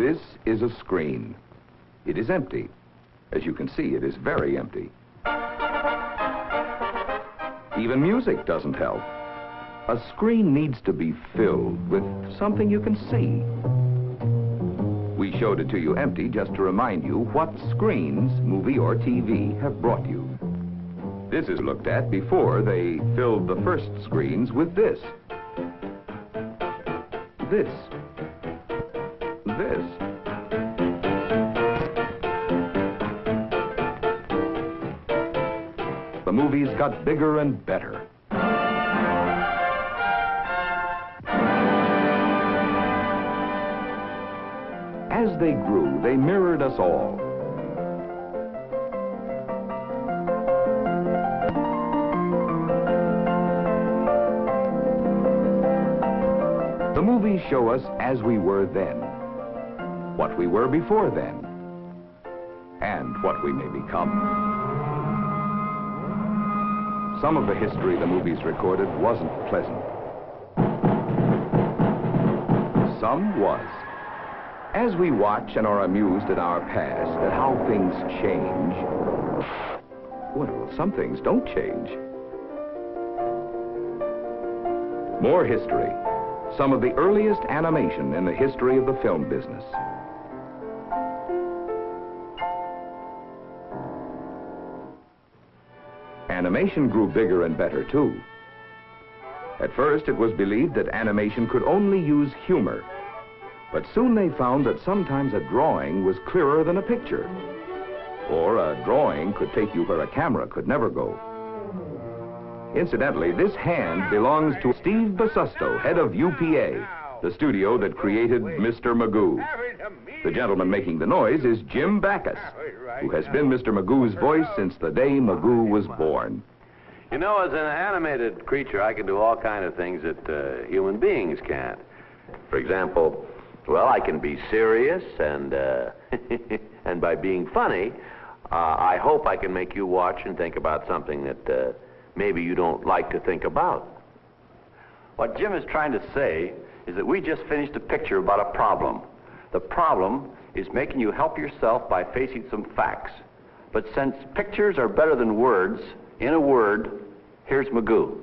This is a screen. It is empty. As you can see, it is very empty. Even music doesn't help. A screen needs to be filled with something you can see. We showed it to you empty just to remind you what screens, movie or TV, have brought you. This is looked at before they filled the first screens with this. This. The movies got bigger and better. As they grew, they mirrored us all. The movies show us as we were then, what we were before then, and what we may become. Some of the history the movies recorded wasn't pleasant. Some was. As we watch and are amused at our past, at how things change, well, some things don't change. More history. Some of the earliest animation in the history of the film business. Animation grew bigger and better, too. At first, it was believed that animation could only use humor. But soon they found that sometimes a drawing was clearer than a picture. Or a drawing could take you where a camera could never go. Incidentally, this hand belongs to Steve Bosustow, head of UPA, the studio that created Mr. Magoo. The gentleman making the noise is Jim Backus, who has been Mr. Magoo's voice since the day Magoo was born. You know, as an animated creature, I can do all kinds of things that human beings can't. For example, well, I can be serious, and and by being funny, I hope I can make you watch and think about something that maybe you don't like to think about. What Jim is trying to say is that we just finished a picture about a problem. The problem is making you help yourself by facing some facts. But since pictures are better than words, in a word, here's Magoo.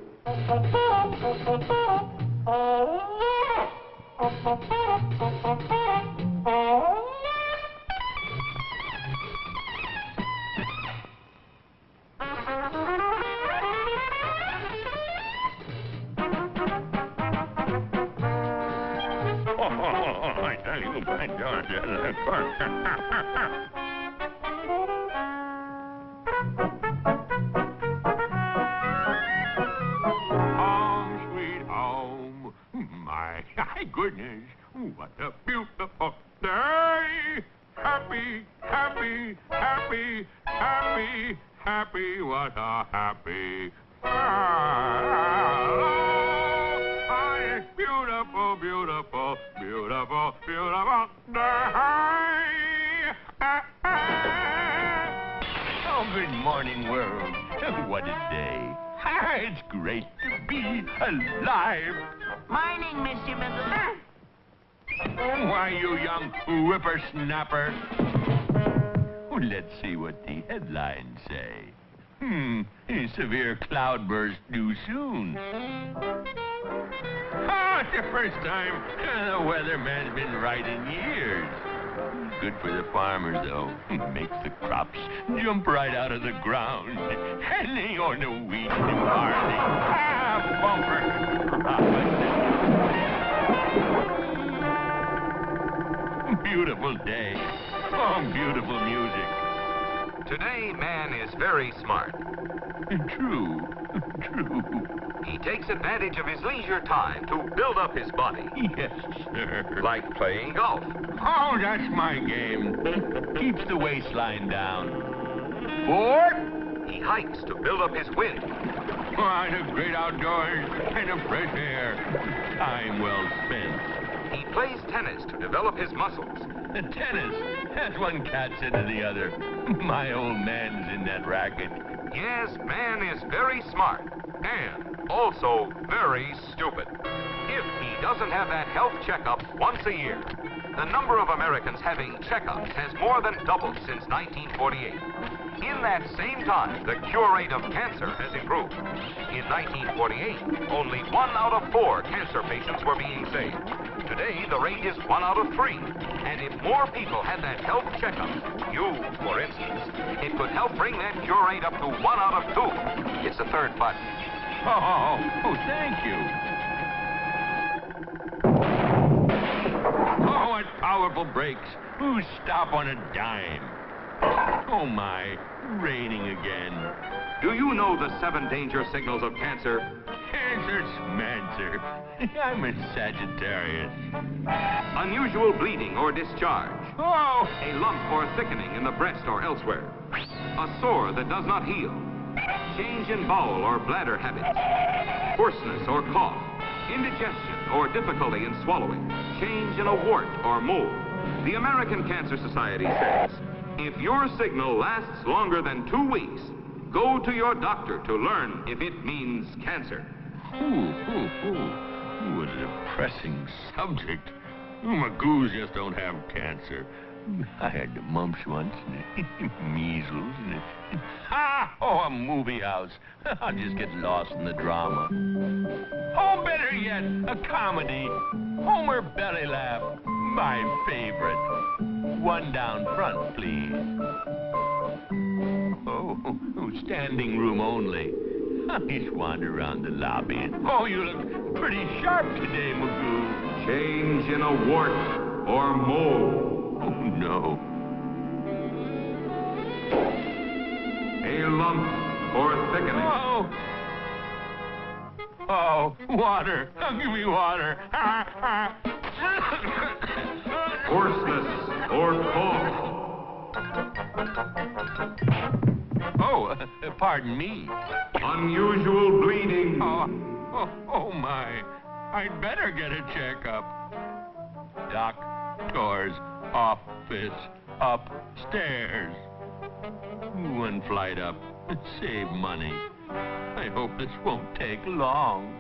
Home, sweet home. My goodness, what a beautiful day. Happy, happy, happy, happy, happy, what a happy. It's beautiful, beautiful, beautiful, beautiful day. Oh, good morning, world. What a day. It's great to be alive. Morning, Mr. Magoo. Why, you young whippersnapper. Let's see what the headlines say. A severe cloudburst due soon. It's the first time the weatherman's been right in years. Good for the farmers, though. Makes the crops jump right out of the ground. And they own the wheat and barley. Bumper profit. Beautiful day. Oh, beautiful music. Today, man is very smart. True. He takes advantage of his leisure time to build up his body. Yes, sir. Like playing golf. Oh, that's my game. Keeps the waistline down. Or He hikes to build up his wind. the great outdoors and the fresh air. Time well spent. He plays tennis to develop his muscles. The tennis, as one cat's into the other. My old man's in that racket. Yes, man is very smart and also very stupid. If he doesn't have that health checkup once a year. The number of Americans having checkups has more than doubled since 1948. In that same time, the cure rate of cancer has improved. In 1948, only 1 out of 4 cancer patients were being saved. Today, the rate is 1 out of 3. And if more people had that health checkup, you, for instance, it could help bring that cure rate up to 1 out of 2. It's the third button. Oh, thank you. Oh, what powerful brakes. Ooh, stop on a dime. Oh, my. Raining again. Do you know the 7 danger signals of cancer? Cancer schmancer. I'm a Sagittarius. Unusual bleeding or discharge. Oh! A lump or thickening in the breast or elsewhere. A sore that does not heal. Change in bowel or bladder habits. Hoarseness or cough. Indigestion or difficulty in swallowing. Change in a wart or mole. The American Cancer Society says, if your signal lasts longer than 2 weeks, go to your doctor to learn if it means cancer. What a depressing subject. Magoos just don't have cancer. I had the mumps once, and measles, and a movie house. I'll just get lost in the drama. Oh, better yet, a comedy. Homer Belly Laugh, my favorite. 1 down front, please. Oh, standing room only. I'll just wander around the lobby. Oh, you look pretty sharp today, Magoo. Change in a wart or mole. Oh, no. A lump or thickening. Oh, water. Give me water. Hoarseness or cough. Oh, pardon me. Unusual bleeding. Oh, my. I'd better get a checkup. Doctor's office upstairs. 1 flight up. Save money. I hope this won't take long.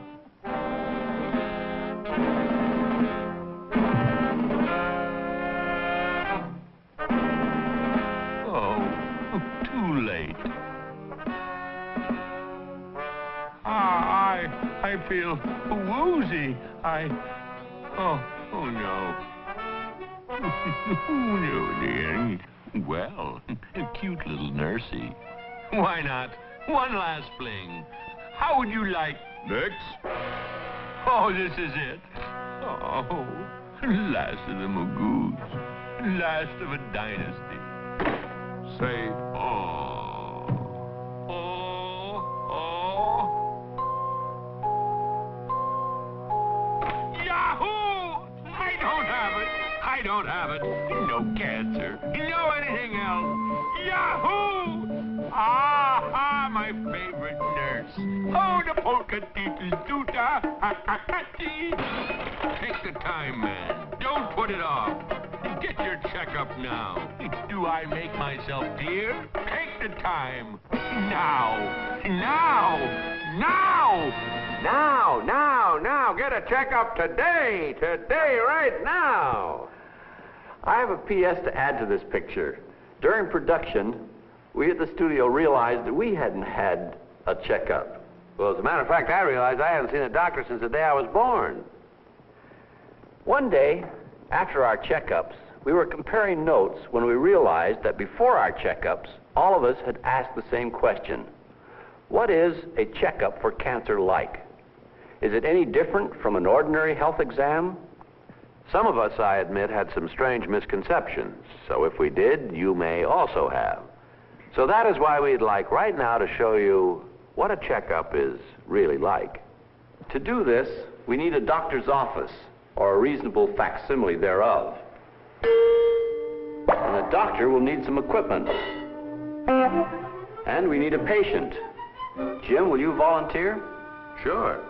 Oh, too late. I feel woozy. Oh no. No, dear. Well, cute little nursey. Why not? 1 last fling. How would you like... Next. Oh, this is it. Oh, last of the Magoos. Last of a dynasty. Say, Yahoo! I don't have it. No cancer. No anything else. Yahoo! My favorite nurse. Oh, the polka doodle-doodah. Take the time, man. Don't put it off. Get your checkup now. Do I make myself clear? Take the time. Now. Get a checkup today. Today, right now. I have a PS to add to this picture. During production, we at the studio realized that we hadn't had a checkup. Well, as a matter of fact, I realized I hadn't seen a doctor since the day I was born. One day, after our checkups, we were comparing notes when we realized that before our checkups, all of us had asked the same question. What is a checkup for cancer like? Is it any different from an ordinary health exam? Some of us, I admit, had some strange misconceptions. So if we did, you may also have. So that is why we'd like right now to show you what a checkup is really like. To do this, we need a doctor's office or a reasonable facsimile thereof. And the doctor will need some equipment. And we need a patient. Jim, will you volunteer? sure.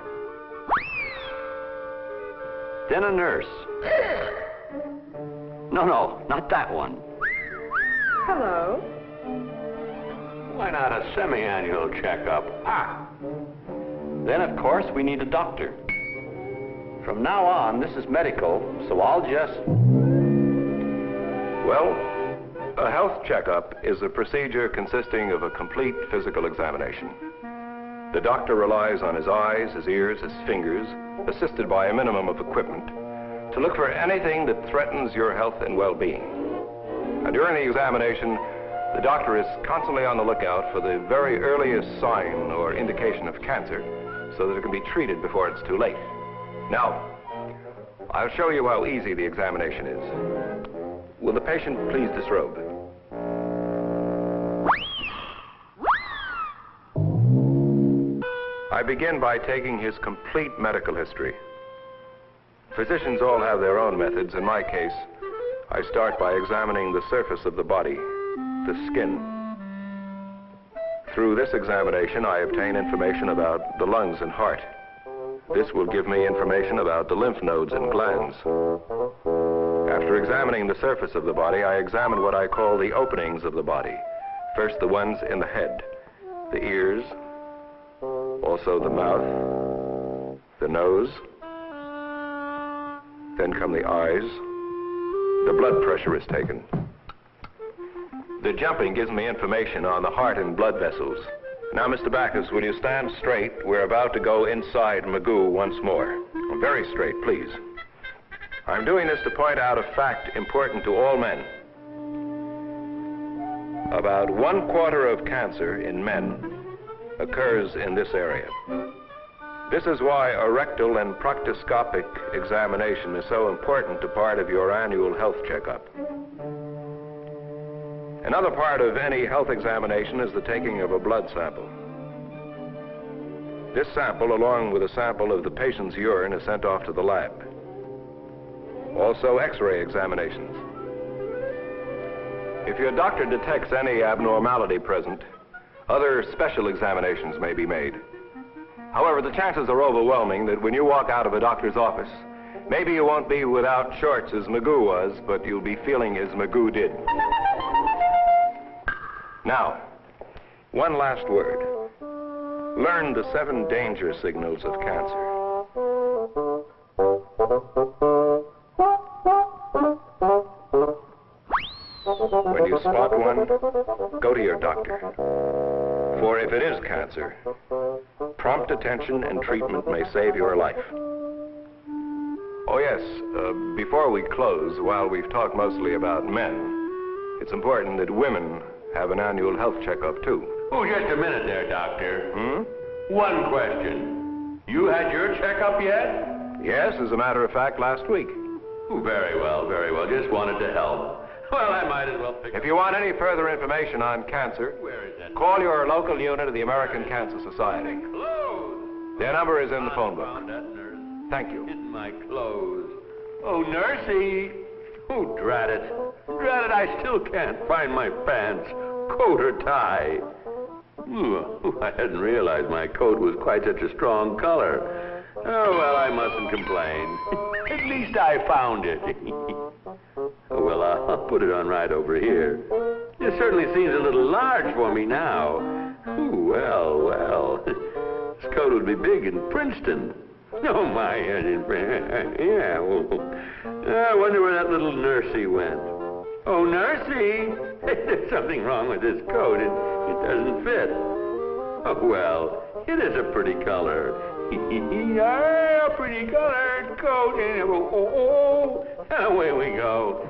Then a nurse. No, not that one. Hello. Why not a semi-annual checkup? Then, of course, we need a doctor. From now on, this is medical, so I'll just... Well, a health checkup is a procedure consisting of a complete physical examination. The doctor relies on his eyes, his ears, his fingers, assisted by a minimum of equipment, to look for anything that threatens your health and well-being. Now, during the examination, the doctor is constantly on the lookout for the very earliest sign or indication of cancer so that it can be treated before it's too late. Now, I'll show you how easy the examination is. Will the patient please disrobe? I begin by taking his complete medical history. Physicians all have their own methods. In my case, I start by examining the surface of the body, the skin. Through this examination, I obtain information about the lungs and heart. This will give me information about the lymph nodes and glands. After examining the surface of the body, I examine what I call the openings of the body. First, the ones in the head, the ears, also the mouth, the nose, then come the eyes. The blood pressure is taken. The jumping gives me information on the heart and blood vessels. Now, Mr. Backus, will you stand straight? We're about to go inside Magoo once more. Very straight, please. I'm doing this to point out a fact important to all men. About 1/4 of cancer in men occurs in this area. This is why a rectal and proctoscopic examination is so important a part of your annual health checkup. Another part of any health examination is the taking of a blood sample. This sample, along with a sample of the patient's urine, is sent off to the lab. Also, X-ray examinations. If your doctor detects any abnormality present, other special examinations may be made. However, the chances are overwhelming that when you walk out of a doctor's office, maybe you won't be without shorts as Magoo was, but you'll be feeling as Magoo did. Now, one last word. Learn the 7 danger signals of cancer. When you spot one, go to your doctor. For if it is cancer, prompt attention and treatment may save your life. Oh yes, before we close, while we've talked mostly about men, it's important that women have an annual health checkup too. Oh, just a minute there, Doctor. One question. You had your checkup yet? Yes, as a matter of fact, last week. Oh, very well, very well. Just wanted to help. Well, I might as well pick If you want any further information on cancer, Where is that? call your local unit of the American Cancer Society. Clothes. Their number is in the phone book. Found that nurse. Thank you. In my clothes. Oh, nursey. Oh, drat it. Drat it, I still can't find my pants, coat or tie. Ooh, I hadn't realized my coat was quite such a strong color. Oh, well, I mustn't complain. At least I found it. Oh, well, I'll put it on right over here. It certainly seems a little large for me now. Ooh, well. This coat would be big in Princeton. Oh, my. Yeah, I wonder where that little nursey went. Oh, nursey! There's something wrong with this coat. It doesn't fit. Oh, well, it is a pretty color. A pretty colored coat. Oh, away we go.